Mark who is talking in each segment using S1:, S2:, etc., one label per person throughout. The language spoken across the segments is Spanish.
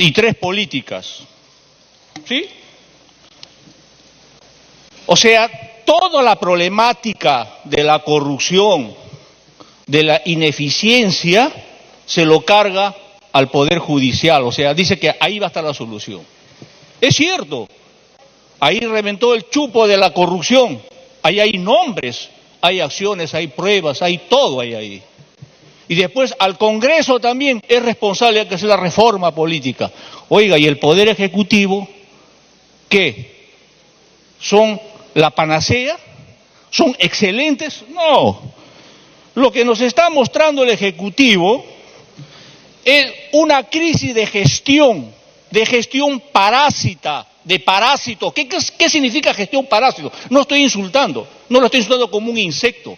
S1: y 3 políticas. ¿Sí? O sea, toda la problemática de la corrupción, de la ineficiencia, se lo carga al Poder Judicial. O sea, dice que ahí va a estar la solución. Es cierto, ahí reventó el chupo de la corrupción. Ahí hay nombres, hay acciones, hay pruebas, hay todo ahí. Y después al Congreso también es responsable de que hacer la reforma política. Oiga, ¿y el Poder Ejecutivo qué? ¿Son la panacea? ¿Son excelentes? No. Lo que nos está mostrando el Ejecutivo es una crisis de gestión parásita, de parásito. ¿Qué significa gestión parásito? No estoy insultando, no lo estoy insultando como un insecto.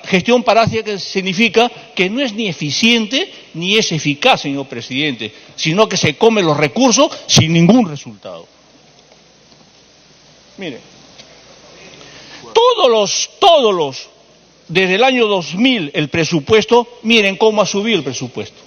S1: Gestión parásita que significa que no es ni eficiente ni es eficaz, señor presidente, sino que se come los recursos sin ningún resultado. Mire, todos los, desde el año 2000 el presupuesto, miren cómo ha subido el presupuesto.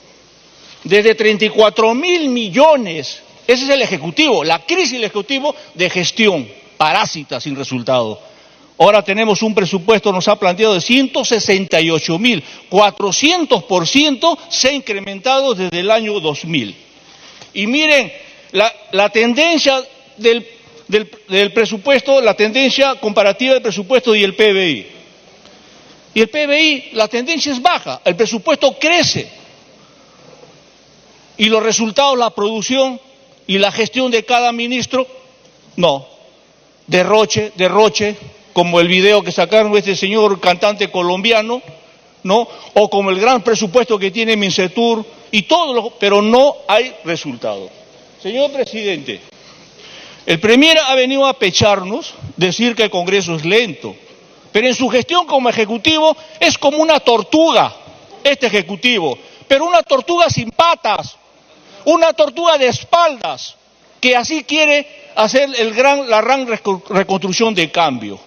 S1: Desde 34.000 millones, ese es el Ejecutivo, la crisis del Ejecutivo de gestión parásita sin resultado. Ahora tenemos un presupuesto, nos ha planteado de 168.000, 400% se ha incrementado desde el año 2000. Y miren, la tendencia del presupuesto, la tendencia comparativa del presupuesto y el PBI. Y el PBI, la tendencia es baja, el presupuesto crece. Y los resultados, la producción y la gestión de cada ministro, no. Derroche, como el video que sacaron de este señor cantante colombiano, ¿no? O como el gran presupuesto que tiene Mincetur, y todo, pero no hay resultado. Señor presidente, el Premier ha venido a pecharnos, decir que el Congreso es lento, pero en su gestión como Ejecutivo es como una tortuga, este Ejecutivo, pero una tortuga sin patas, una tortuga de espaldas, que así quiere hacer la gran reconstrucción de cambio.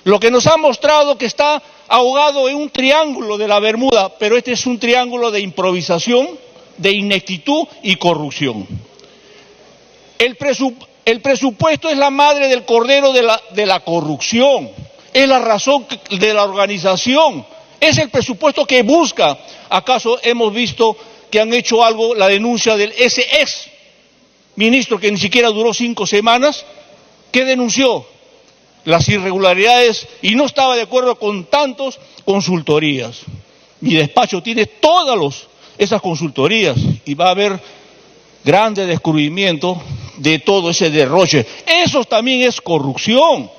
S1: Lo que nos ha mostrado que está ahogado en un triángulo de la Bermuda, pero este es un triángulo de improvisación, de ineptitud y corrupción. El presupuesto es la madre del cordero de la corrupción, es la razón de la organización, es el presupuesto que busca. ¿Acaso hemos visto que han hecho algo, la denuncia del ese ex ministro que ni siquiera duró 5 semanas, que denunció las irregularidades y no estaba de acuerdo con tantas consultorías? Mi despacho tiene todas esas consultorías y va a haber grandes descubrimientos de todo ese derroche. Eso también es corrupción.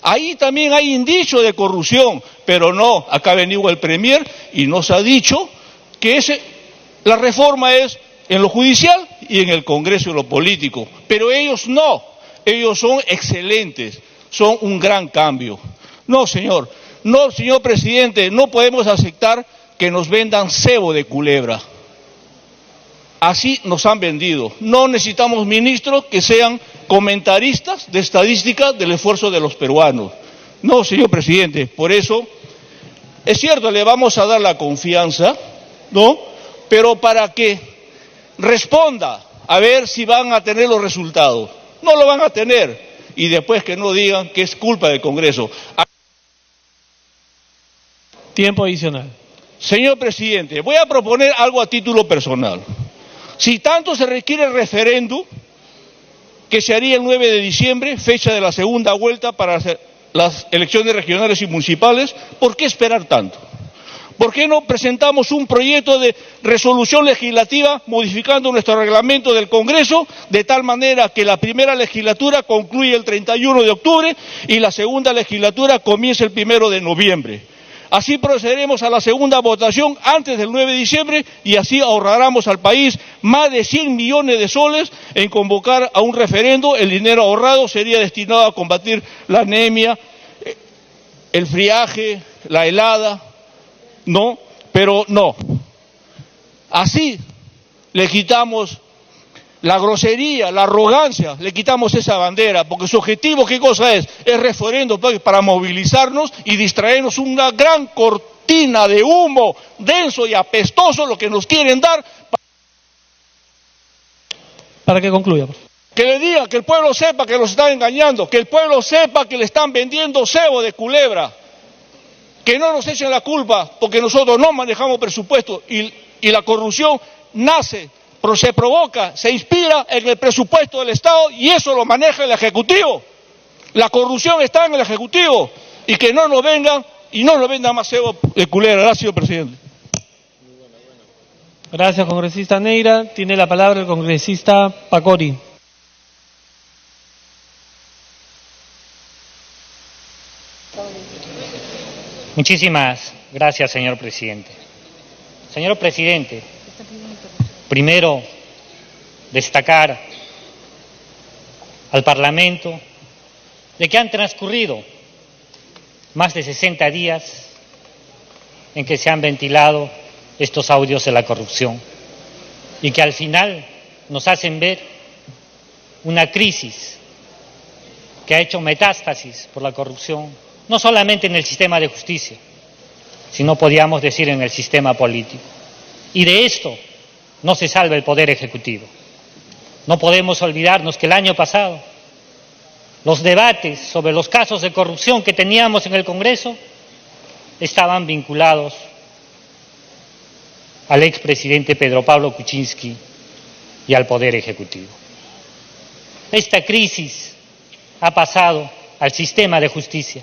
S1: Ahí también hay indicios de corrupción, pero no, acá ha venido el Premier y nos ha dicho que la reforma es en lo judicial y en el Congreso y lo político, pero ellos no, ellos son excelentes, son un gran cambio. No, señor presidente, no podemos aceptar que nos vendan cebo de culebra. Así nos han vendido. No necesitamos ministros que sean comentaristas de estadística del esfuerzo de los peruanos. No, señor presidente, por eso, es cierto, le vamos a dar la confianza, ¿no? Pero para que responda, a ver si van a tener los resultados. No lo van a tener. Y después que no digan que es culpa del Congreso.
S2: Tiempo adicional.
S1: Señor presidente, voy a proponer algo a título personal. Si tanto se requiere el referéndum, que se haría el 9 de diciembre, fecha de la segunda vuelta para las elecciones regionales y municipales, ¿por qué esperar tanto? ¿Por qué no presentamos un proyecto de resolución legislativa modificando nuestro reglamento del Congreso de tal manera que la primera legislatura concluye el 31 de octubre y la segunda legislatura comience el 1 de noviembre? Así procederemos a la segunda votación antes del 9 de diciembre y así ahorraremos al país más de 100 millones de soles en convocar a un referendo. El dinero ahorrado sería destinado a combatir la anemia, el friaje, la helada, ¿no? Pero no. Así le quitamos la grosería, la arrogancia, le quitamos esa bandera, porque su objetivo, ¿qué cosa es? Es referendo para movilizarnos y distraernos una gran cortina de humo denso y apestoso, lo que nos quieren dar.
S2: Para que concluya, por favor.
S1: Que le digan, que el pueblo sepa que los están engañando, que el pueblo sepa que le están vendiendo cebo de culebra, que no nos echen la culpa porque nosotros no manejamos presupuesto y la corrupción nace, se provoca, se inspira en el presupuesto del Estado y eso lo maneja el Ejecutivo. La corrupción está en el Ejecutivo y que no nos vengan y no nos vendan más cebo de culebra. Gracias, señor presidente.
S2: Gracias, congresista Neira. Tiene la palabra el congresista Pacori.
S3: Muchísimas gracias, señor presidente. Señor presidente, primero destacar al Parlamento de que han transcurrido más de 60 días en que se han ventilado estos audios de la corrupción y que al final nos hacen ver una crisis que ha hecho metástasis por la corrupción, no solamente en el sistema de justicia, sino podríamos decir en el sistema político. Y de esto no se salva el Poder Ejecutivo. No podemos olvidarnos que el año pasado los debates sobre los casos de corrupción que teníamos en el Congreso estaban vinculados al expresidente Pedro Pablo Kuczynski y al Poder Ejecutivo. Esta crisis ha pasado al sistema de justicia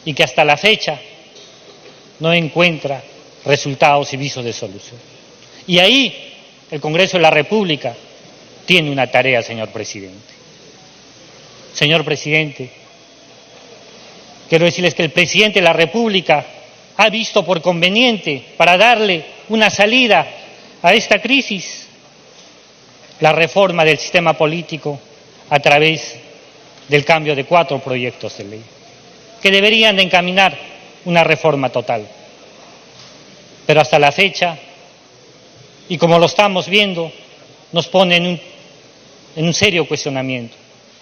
S3: y que hasta la fecha no encuentra resultados y visos de solución. Y ahí el Congreso de la República tiene una tarea, señor presidente. Señor presidente, quiero decirles que el presidente de la República ha visto por conveniente, para darle una salida a esta crisis, la reforma del sistema político a través del cambio de 4 proyectos de ley, que deberían de encaminar una reforma total. Pero hasta la fecha, y como lo estamos viendo, nos pone en un serio cuestionamiento,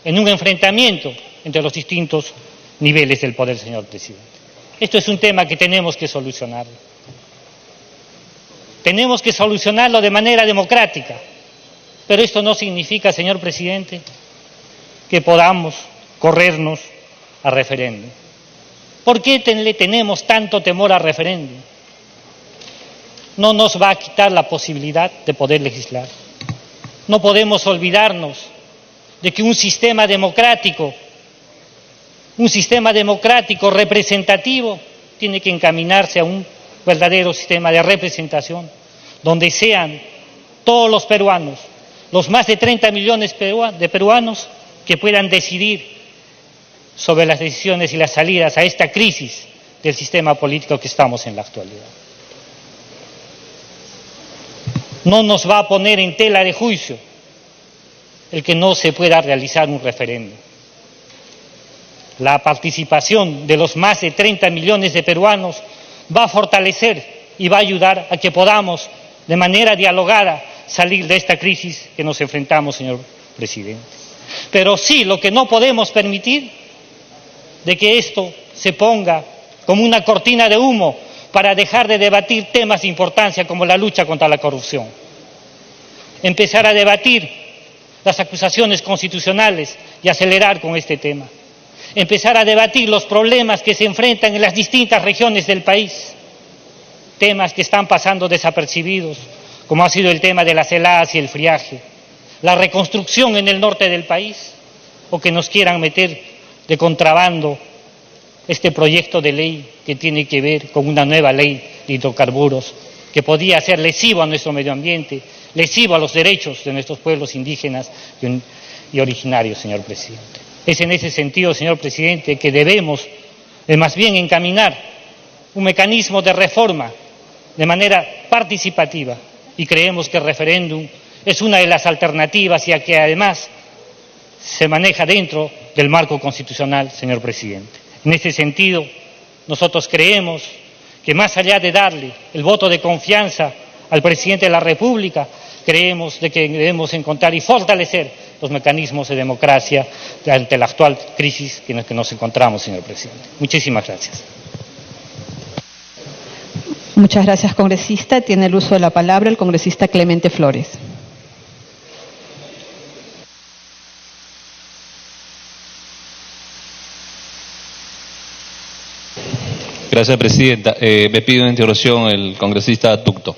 S3: en un enfrentamiento entre los distintos niveles del poder, señor presidente. Esto es un tema que tenemos que solucionar. Tenemos que solucionarlo de manera democrática, pero esto no significa, señor presidente, que podamos corrernos a referéndum. ¿Por qué le tenemos tanto temor al referéndum? No nos va a quitar la posibilidad de poder legislar. No podemos olvidarnos de que un sistema democrático representativo tiene que encaminarse a un verdadero sistema de representación, donde sean todos los peruanos, los más de 30 millones de peruanos, que puedan decidir sobre las decisiones y las salidas a esta crisis del sistema político que estamos en la actualidad. No nos va a poner en tela de juicio el que no se pueda realizar un referéndum. La participación de los más de 30 millones de peruanos va a fortalecer y va a ayudar a que podamos, de manera dialogada, salir de esta crisis que nos enfrentamos, señor presidente. Pero sí, lo que no podemos permitir de que esto se ponga como una cortina de humo para dejar de debatir temas de importancia como la lucha contra la corrupción. Empezar a debatir las acusaciones constitucionales y acelerar con este tema. Empezar a debatir los problemas que se enfrentan en las distintas regiones del país. Temas que están pasando desapercibidos, como ha sido el tema de las heladas y el friaje. La reconstrucción en el norte del país, o que nos quieran meter de contrabando este proyecto de ley que tiene que ver con una nueva ley de hidrocarburos que podía ser lesivo a nuestro medio ambiente, lesivo a los derechos de nuestros pueblos indígenas y originarios, señor presidente. Es en ese sentido, señor presidente, que debemos más bien encaminar un mecanismo de reforma de manera participativa, y creemos que el referéndum es una de las alternativas, ya que además se maneja dentro del marco constitucional, señor presidente. En ese sentido, nosotros creemos que más allá de darle el voto de confianza al presidente de la República, creemos de que debemos encontrar y fortalecer los mecanismos de democracia ante la actual crisis en la que nos encontramos, señor presidente. Muchísimas gracias.
S4: Muchas gracias, congresista. Tiene el uso de la palabra el congresista Clemente Flores. Gracias, Presidenta. Me pide una intervención el congresista Ducto.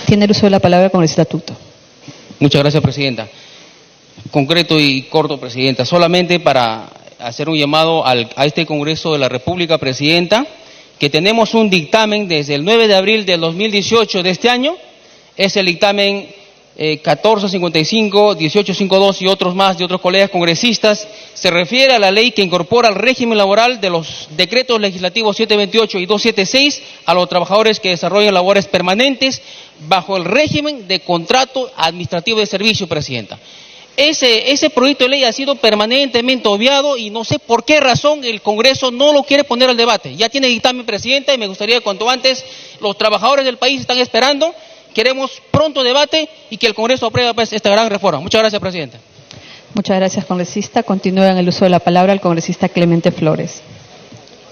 S5: Tiene el uso de la palabra el congresista Ducto.
S6: Muchas gracias, Presidenta. Concreto y corto, Presidenta. Solamente para hacer un llamado a este Congreso de la República, Presidenta, que tenemos un dictamen desde el 9 de abril del 2018 de este año. Es el dictamen 1455, 1852 y otros más de otros colegas congresistas. Se refiere a la ley que incorpora al régimen laboral de los decretos legislativos 728 y 276 a los trabajadores que desarrollan labores permanentes bajo el régimen de contrato administrativo de servicio, Presidenta. Ese proyecto de ley ha sido permanentemente obviado y no sé por qué razón el Congreso no lo quiere poner al debate. Ya tiene dictamen, Presidenta, y me gustaría que cuanto antes los trabajadores del país están esperando. Queremos pronto debate y que el Congreso apruebe pues, esta gran reforma. Muchas gracias, Presidenta.
S5: Muchas gracias, congresista. Continúa en el uso de la palabra el congresista Clemente Flores.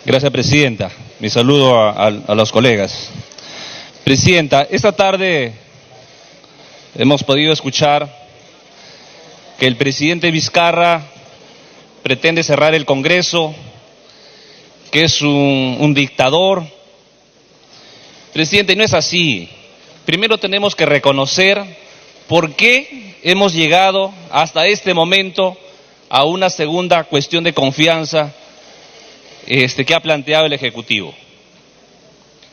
S4: Gracias, Presidenta. Mi saludo a los colegas. Presidenta, esta tarde hemos podido escuchar que el presidente Vizcarra pretende cerrar el Congreso, que es un dictador. Presidente, no es así. Primero tenemos que reconocer por qué hemos llegado hasta este momento a una segunda cuestión de confianza que ha planteado el Ejecutivo.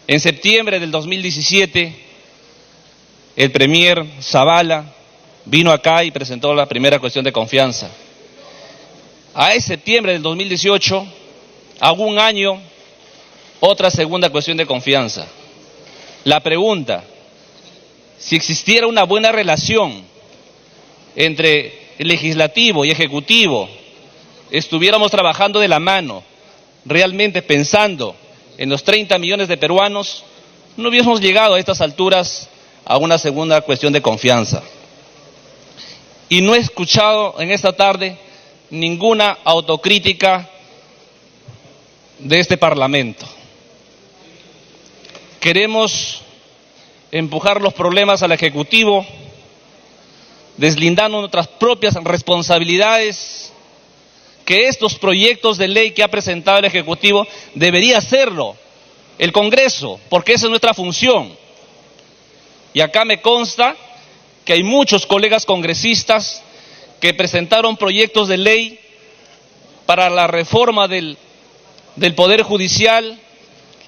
S4: En septiembre del 2017, el premier Zavala vino acá y presentó la primera cuestión de confianza. A septiembre del 2018, a un año, otra segunda cuestión de confianza. La pregunta: si existiera una buena relación entre el legislativo y ejecutivo, estuviéramos trabajando de la mano, realmente pensando en los 30 millones de peruanos, no hubiésemos llegado a estas alturas a una segunda cuestión de confianza. Y no he escuchado en esta tarde ninguna autocrítica de este Parlamento. Queremos empujar los problemas al Ejecutivo, deslindando nuestras propias responsabilidades, que estos proyectos de ley que ha presentado el Ejecutivo debería hacerlo el Congreso, porque esa es nuestra función. Y acá me consta que hay muchos colegas congresistas que presentaron proyectos de ley para la reforma del Poder Judicial,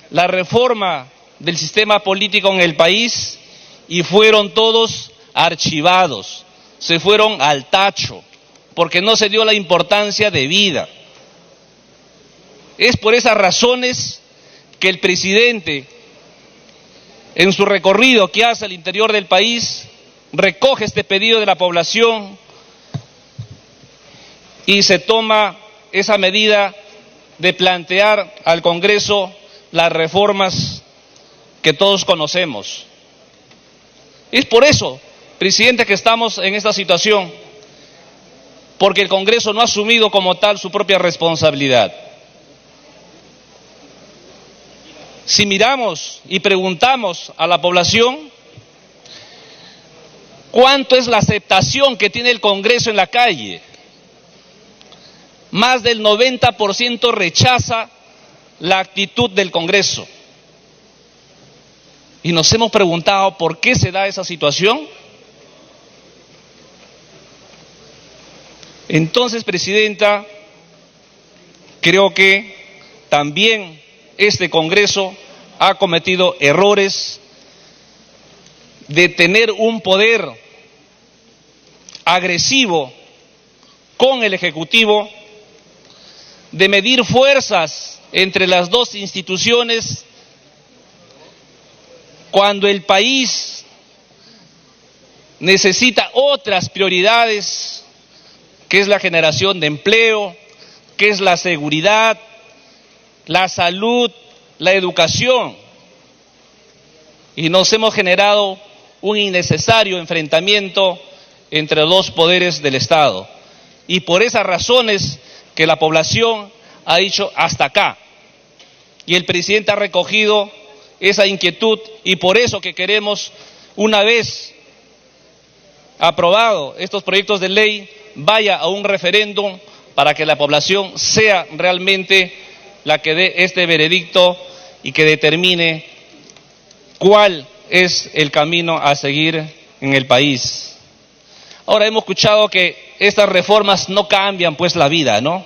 S4: la reforma del sistema político en el país, y fueron todos archivados, se fueron al tacho, porque no se dio la importancia debida. Es por esas razones que el presidente, en su recorrido que hace al interior del país, recoge este pedido de la población y se toma esa medida de plantear al Congreso las reformas que todos conocemos. Es por eso, presidente, que estamos en esta situación, porque el Congreso no ha asumido como tal su propia responsabilidad. Si miramos y preguntamos a la población cuánto es la aceptación que tiene el Congreso en la calle, más del 90% rechaza la actitud del Congreso. Y nos hemos preguntado por qué se da esa situación. Entonces, presidenta, creo que también este Congreso ha cometido errores de tener un poder agresivo con el Ejecutivo, de medir fuerzas entre las dos instituciones, cuando el país necesita otras prioridades, que es la generación de empleo, que es la seguridad, la salud, la educación. Y nos hemos generado un innecesario enfrentamiento entre los poderes del Estado. Y por esas razones que la población ha dicho hasta acá. Y el presidente ha recogido esa inquietud, y por eso que queremos, una vez aprobado estos proyectos de ley, vaya a un referéndum para que la población sea realmente la que dé este veredicto y que determine cuál es el camino a seguir en el país. Ahora hemos escuchado que estas reformas no cambian pues la vida, ¿no?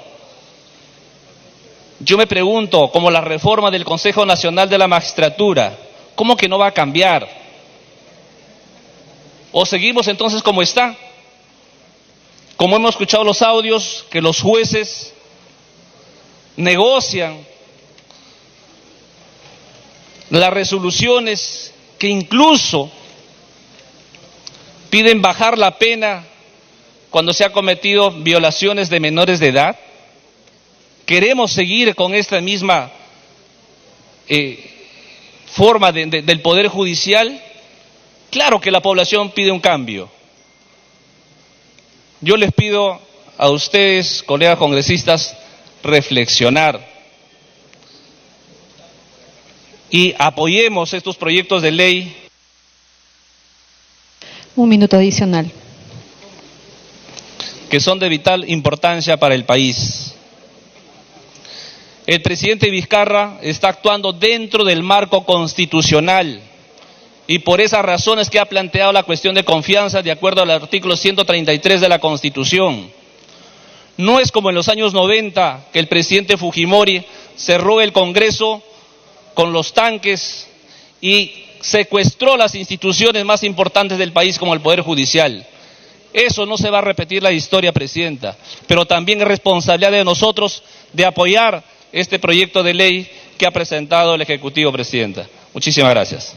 S4: Yo me pregunto, como la reforma del Consejo Nacional de la Magistratura, ¿cómo que no va a cambiar? ¿O seguimos entonces como está? Como hemos escuchado los audios, que los jueces negocian las resoluciones, que incluso piden bajar la pena cuando se ha cometido violaciones de menores de edad. ¿Queremos seguir con esta misma forma del Poder Judicial? Claro que la población pide un cambio. Yo les pido a ustedes, colegas congresistas, reflexionar y apoyemos estos proyectos de ley.
S5: Un minuto adicional.
S4: Que son de vital importancia para el país. El presidente Vizcarra está actuando dentro del marco constitucional y por esas razones que ha planteado la cuestión de confianza de acuerdo al artículo 133 de la Constitución. No es como en los años 90 que el presidente Fujimori cerró el Congreso con los tanques y secuestró las instituciones más importantes del país como el Poder Judicial. Eso no se va a repetir la historia, presidenta, pero también es responsabilidad de nosotros de apoyar este proyecto de ley que ha presentado el Ejecutivo, presidenta. Muchísimas gracias.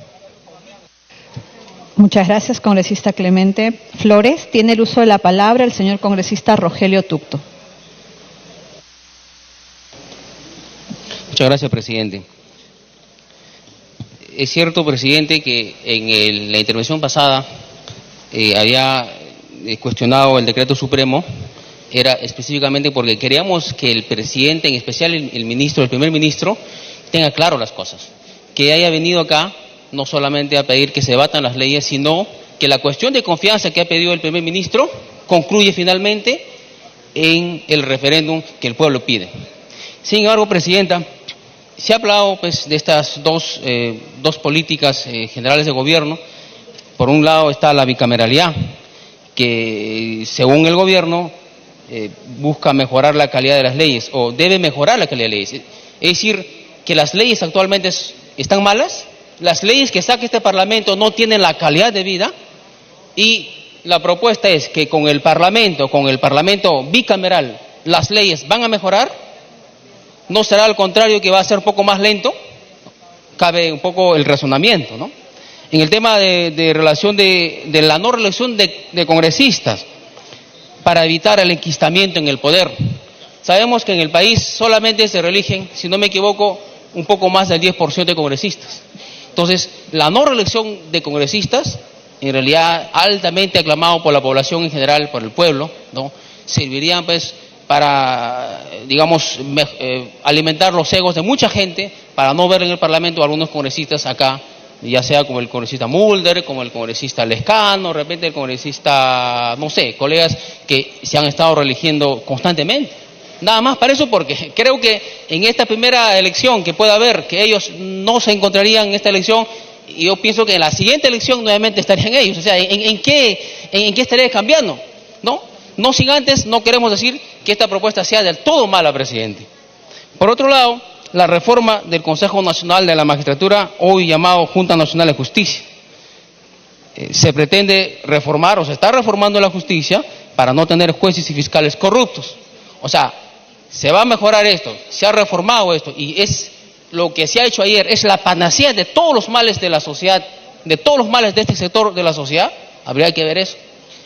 S5: Muchas gracias, congresista Clemente Flores. Tiene el uso de la palabra el señor congresista Rogelio Tucto.
S6: Muchas gracias, presidente. Es cierto, presidente, que en la intervención pasada había cuestionado el decreto supremo, era específicamente porque queríamos que el presidente, en especial el primer ministro, tenga claro las cosas. Que haya venido acá no solamente a pedir que se debatan las leyes, sino que la cuestión de confianza que ha pedido el primer ministro concluye finalmente en el referéndum que el pueblo pide. Sin embargo, presidenta, se ha hablado pues de estas dos políticas generales de gobierno. Por un lado está la bicameralidad, que según el gobierno busca mejorar la calidad de las leyes, o debe mejorar la calidad de las leyes. Es decir, que las leyes actualmente están malas, las leyes que saca este Parlamento no tienen la calidad de vida, y la propuesta es que con el Parlamento bicameral, las leyes van a mejorar. No será al contrario, que va a ser un poco más lento. Cabe un poco el razonamiento, ¿no? En el tema de relación de la no reelección de congresistas, para evitar el enquistamiento en el poder. Sabemos que en el país solamente se reeligen, si no me equivoco, un poco más del 10% de congresistas. Entonces, la no reelección de congresistas, en realidad altamente aclamado por la población en general, por el pueblo, ¿no?, servirían pues para, digamos, alimentar los egos de mucha gente, para no ver en el Parlamento a algunos congresistas acá, ya sea como el congresista Mulder, como el congresista Lescano, de repente el congresista, no sé, colegas que se han estado reeligiendo constantemente. Nada más para eso, porque creo que en esta primera elección que pueda haber, que ellos no se encontrarían en esta elección, y yo pienso que en la siguiente elección nuevamente estarían ellos. O sea, ¿en qué estaría cambiando? No sin antes, no queremos decir que esta propuesta sea del todo mala, presidente. Por otro lado, la reforma del Consejo Nacional de la Magistratura, hoy llamado Junta Nacional de Justicia. Se pretende reformar, o se está reformando la justicia para no tener jueces y fiscales corruptos. O sea, se va a mejorar esto, se ha reformado esto, y es lo que se ha hecho ayer, es la panacea de todos los males de la sociedad, de todos los males de este sector de la sociedad. Habría que ver eso.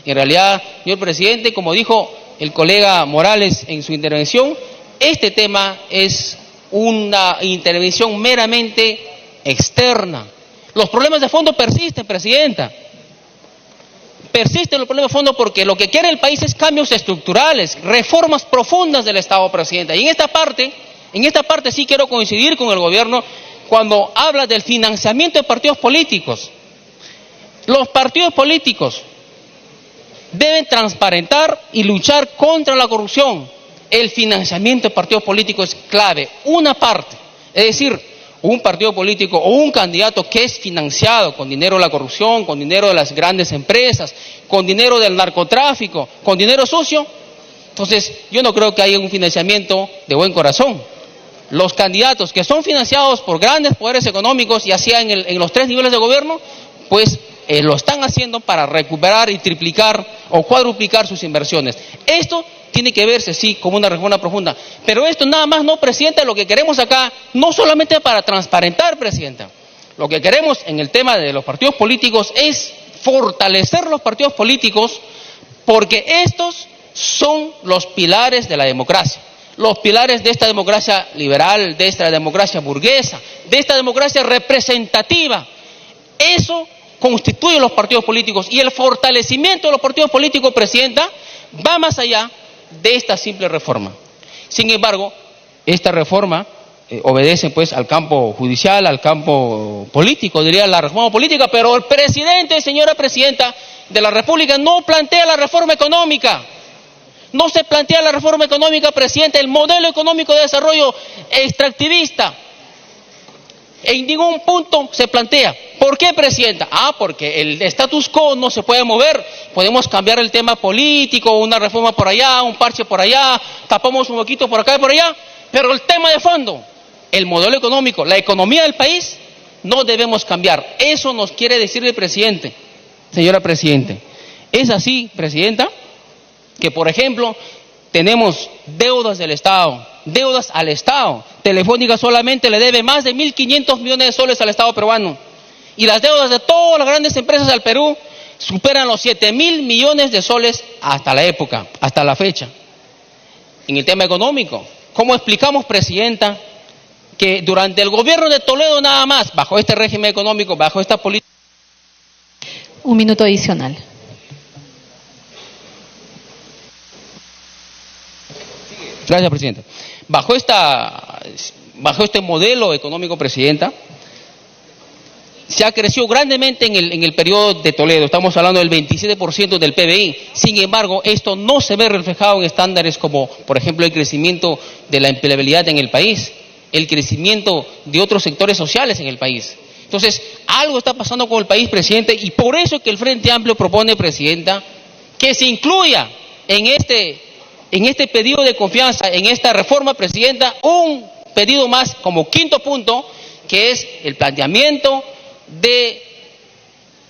S6: En realidad, señor presidente, como dijo el colega Morales en su intervención, este tema es una intervención meramente externa. Los problemas de fondo persisten, presidenta. Persisten los problemas de fondo porque lo que quiere el país es cambios estructurales, reformas profundas del Estado, presidenta. Y en esta parte sí quiero coincidir con el gobierno cuando habla del financiamiento de partidos políticos. Los partidos políticos deben transparentar y luchar contra la corrupción. El financiamiento de partidos políticos es clave, una parte, es decir, un partido político o un candidato que es financiado con dinero de la corrupción, con dinero de las grandes empresas, con dinero del narcotráfico, con dinero sucio, entonces yo no creo que haya un financiamiento de buen corazón. Los candidatos que son financiados por grandes poderes económicos, ya sea en los 3 niveles de gobierno, pues lo están haciendo para recuperar y triplicar o cuadruplicar sus inversiones. Esto tiene que verse, sí, como una reforma profunda. Pero esto nada más no, Presidenta, lo que queremos acá, no solamente para transparentar, Presidenta. Lo que queremos en el tema de los partidos políticos es fortalecer los partidos políticos, porque estos son los pilares de la democracia. Los pilares de esta democracia liberal, de esta democracia burguesa, de esta democracia representativa. Eso constituye los partidos políticos, y el fortalecimiento de los partidos políticos, Presidenta, va más allá de esta simple reforma. Sin embargo, esta reforma obedece pues al campo judicial, al campo político, diría la reforma política, pero el presidente, señora Presidenta de la República, no plantea la reforma económica. No se plantea la reforma económica, Presidente, el modelo económico de desarrollo extractivista. En ningún punto se plantea. ¿Por qué, Presidenta? Porque el status quo no se puede mover. Podemos cambiar el tema político, una reforma por allá, un parche por allá, tapamos un huequito por acá y por allá, pero el tema de fondo, el modelo económico, la economía del país, no debemos cambiar. Eso nos quiere decir el presidente, señora Presidente. Es así, Presidenta, que por ejemplo tenemos deudas del Estado, deudas al Estado. Telefónica solamente le debe más de 1.500 millones de soles al Estado peruano, y las deudas de todas las grandes empresas del Perú superan los 7.000 millones de soles hasta la época, hasta la fecha. En el tema económico, ¿cómo explicamos, Presidenta, que durante el gobierno de Toledo nada más, bajo este régimen económico, bajo esta política?
S5: Un minuto adicional.
S6: Gracias, Presidenta. Bajo este modelo económico, Presidenta, se ha crecido grandemente en el periodo de Toledo. Estamos hablando del 27% del PBI. Sin embargo, esto no se ve reflejado en estándares como, por ejemplo, el crecimiento de la empleabilidad en el país, el crecimiento de otros sectores sociales en el país. Entonces, algo está pasando con el país, Presidente, y por eso es que el Frente Amplio propone, Presidenta, que se incluya en este pedido de confianza, en esta reforma, Presidenta, un pedido más como quinto punto, que es el planteamiento de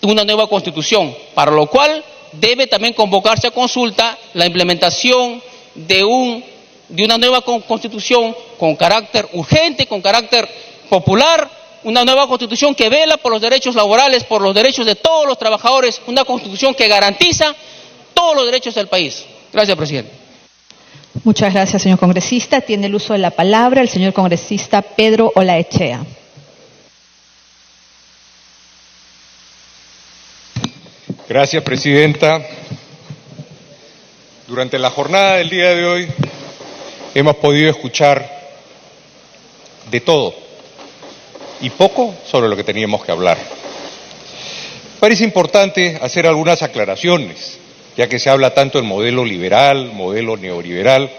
S6: una nueva constitución, para lo cual debe también convocarse a consulta la implementación de una nueva constitución con carácter urgente, con carácter popular, una nueva constitución que vela por los derechos laborales, por los derechos de todos los trabajadores, una constitución que garantiza todos los derechos del país. Gracias, Presidente.
S5: Muchas gracias, señor congresista. Tiene el uso de la palabra el señor congresista Pedro Olaechea.
S7: Gracias, Presidenta. Durante la jornada del día de hoy hemos podido escuchar de todo y poco sobre lo que teníamos que hablar. Parece importante hacer algunas aclaraciones, ya que se habla tanto del modelo liberal, modelo neoliberal.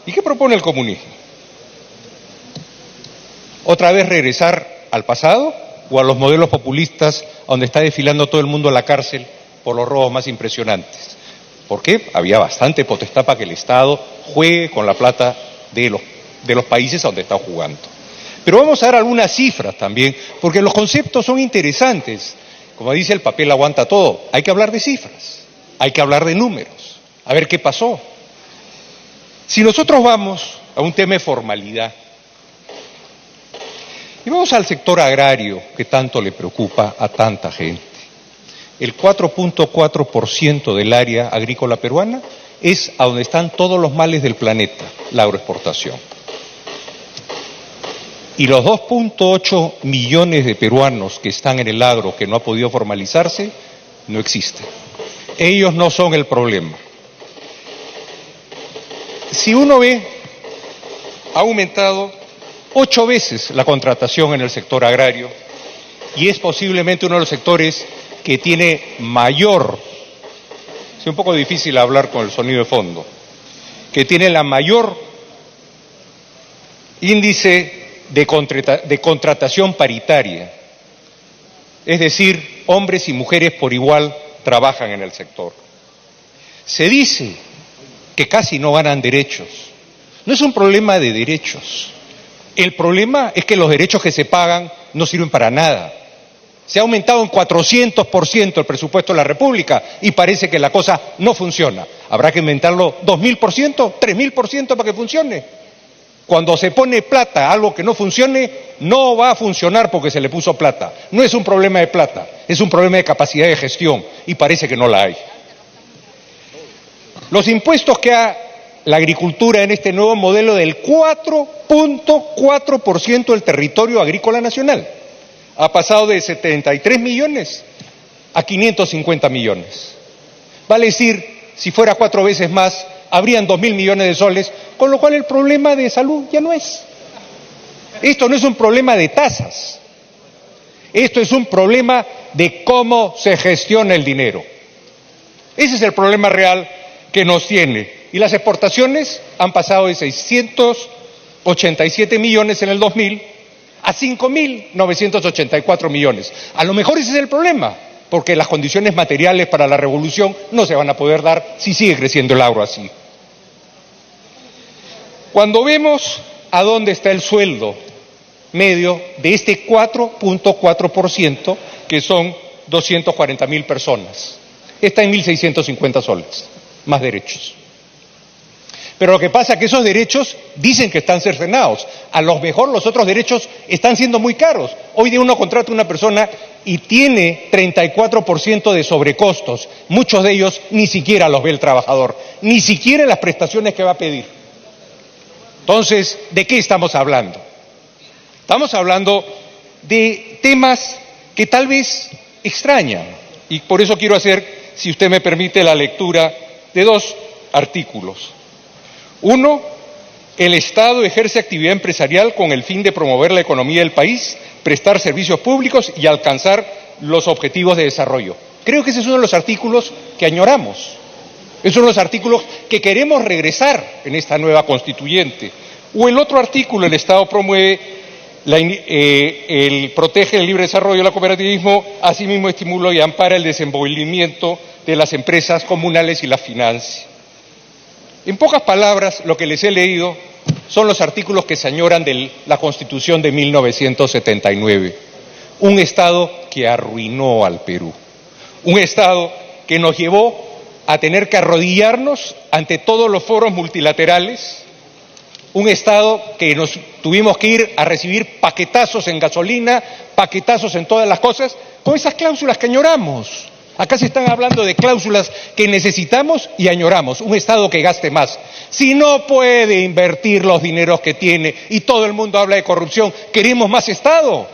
S7: ¿Y qué propone el comunismo? ¿Otra vez regresar al pasado o a los modelos populistas donde está desfilando todo el mundo a la cárcel por los robos más impresionantes? Porque había bastante potestad para que el Estado juegue con la plata de los países donde está jugando. Pero vamos a dar algunas cifras también, porque los conceptos son interesantes. Como dice, el papel aguanta todo. Hay que hablar de cifras. Hay que hablar de números, a ver qué pasó. Si nosotros vamos a un tema de formalidad, y vamos al sector agrario que tanto le preocupa a tanta gente, el 4.4% del área agrícola peruana es a donde están todos los males del planeta, la agroexportación. Y los 2.8 millones de peruanos que están en el agro que no ha podido formalizarse, no existen. Ellos no son el problema. Si uno ve, ha aumentado 8 veces la contratación en el sector agrario y es posiblemente uno de los sectores que tiene mayor es un poco difícil hablar con el sonido de fondo, que tiene la mayor índice de contratación paritaria, es decir, hombres y mujeres por igual trabajan en el sector. Se dice que casi no ganan derechos. No es un problema de derechos. El problema es que los derechos que se pagan no sirven para nada. Se ha aumentado en 400% el presupuesto de la República y parece que la cosa no funciona. Habrá que aumentarlo 2000%, 3000% para que funcione. Cuando se pone plata a algo que no funcione, no va a funcionar porque se le puso plata. No es un problema de plata, es un problema de capacidad de gestión y parece que no la hay. Los impuestos que ha la agricultura en este nuevo modelo del 4.4% del territorio agrícola nacional ha pasado de 73 millones a 550 millones. Vale decir, si fuera 4 veces más, habrían 2.000 millones de soles, con lo cual el problema de salud ya no es. Esto no es un problema de tasas, esto es un problema de cómo se gestiona el dinero. Ese es el problema real que nos tiene. Y las exportaciones han pasado de 687 millones en el 2000 a 5.984 millones. A lo mejor ese es el problema, porque las condiciones materiales para la revolución no se van a poder dar si sigue creciendo el agro así. Cuando vemos a dónde está el sueldo medio de este 4.4%, que son 240.000 personas, está en 1.650 soles, más derechos. Pero lo que pasa es que esos derechos dicen que están cercenados. A lo mejor los otros derechos están siendo muy caros. Hoy día uno contrata a una persona y tiene 34% de sobrecostos. Muchos de ellos ni siquiera los ve el trabajador, ni siquiera las prestaciones que va a pedir. Entonces, ¿de qué estamos hablando? Estamos hablando de temas que tal vez extrañan. Y por eso quiero hacer, si usted me permite, la lectura de 2 artículos. Uno, el Estado ejerce actividad empresarial con el fin de promover la economía del país, prestar servicios públicos y alcanzar los objetivos de desarrollo. Creo que ese es uno de los artículos que añoramos. Es uno de los artículos que queremos regresar en esta nueva constituyente. O el otro artículo, el Estado promueve, protege el libre desarrollo del cooperativismo, asimismo estimula y ampara el desenvolvimiento de las empresas comunales y la financia. En pocas palabras, lo que les he leído son los artículos que se añoran de la Constitución de 1979. Un Estado que arruinó al Perú. Un Estado que nos llevó a tener que arrodillarnos ante todos los foros multilaterales. Un Estado que nos tuvimos que ir a recibir paquetazos en gasolina, paquetazos en todas las cosas, con esas cláusulas que añoramos. Acá se están hablando de cláusulas que necesitamos y añoramos. Un Estado que gaste más. Si no puede invertir los dineros que tiene y todo el mundo habla de corrupción, ¿queremos más Estado?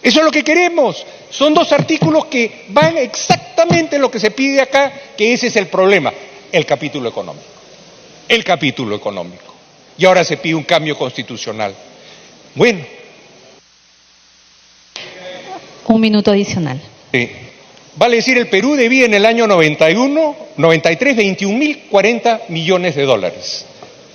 S7: Eso es lo que queremos. Son 2 artículos que van exactamente en lo que se pide acá, que ese es el problema, el capítulo económico. El capítulo económico. Y ahora se pide un cambio constitucional. Bueno.
S5: 1 minuto adicional.
S7: Vale decir, el Perú debía en el año 93, 21.040 millones de dólares.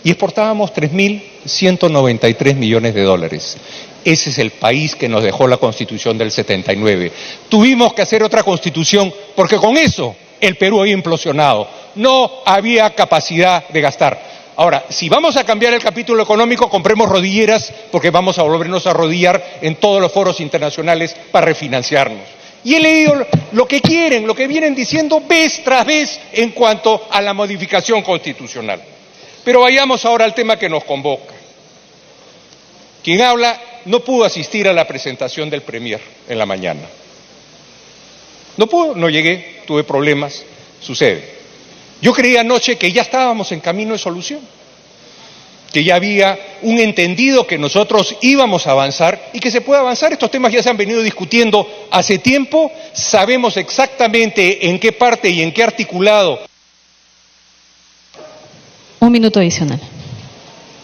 S7: Y exportábamos 3.193 millones de dólares. Ese es el país que nos dejó la Constitución del 79. Tuvimos que hacer otra Constitución porque con eso el Perú había implosionado. No había capacidad de gastar. Ahora, si vamos a cambiar el capítulo económico, compremos rodilleras porque vamos a volvernos a arrodillar en todos los foros internacionales para refinanciarnos. Y he leído lo que quieren, lo que vienen diciendo vez tras vez en cuanto a la modificación constitucional. Pero vayamos ahora al tema que nos convoca. Quien habla no pudo asistir a la presentación del Premier en la mañana. No pudo, no llegué, tuve problemas, sucede. Yo creí anoche que ya estábamos en camino de solución, que ya había un entendido que nosotros íbamos a avanzar y que se puede avanzar. Estos temas ya se han venido discutiendo hace tiempo, sabemos exactamente en qué parte y en qué articulado.
S5: 1 minuto adicional.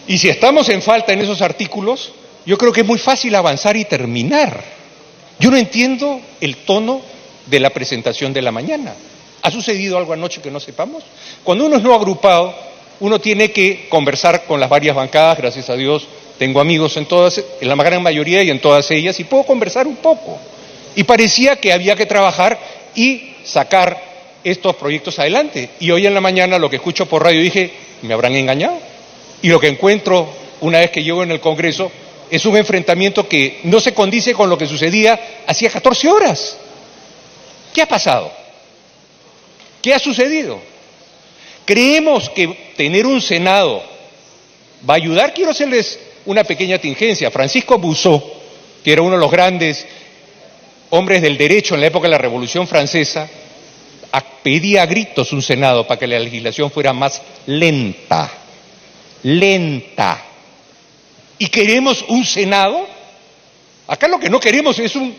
S7: Y si estamos en falta en esos artículos, yo creo que es muy fácil avanzar y terminar. Yo no entiendo el tono de la presentación de la mañana. ¿Ha sucedido algo anoche que no sepamos? Cuando uno es no agrupado, uno tiene que conversar con las varias bancadas, gracias a Dios, tengo amigos en la gran mayoría y en todas ellas, y puedo conversar un poco. Y parecía que había que trabajar y sacar estos proyectos adelante. Y hoy en la mañana lo que escucho por radio dije, ¿me habrán engañado? Y lo que encuentro una vez que llego en el Congreso es un enfrentamiento que no se condice con lo que sucedía hacía 14 horas. ¿Qué ha pasado? ¿Qué ha sucedido? ¿Creemos que tener un Senado va a ayudar? Quiero hacerles una pequeña tingencia. Francisco Buzot, que era uno de los grandes hombres del derecho en la época de la Revolución Francesa, pedía a gritos un Senado para que la legislación fuera más lenta. ¿Y queremos un Senado? Acá lo que no queremos es un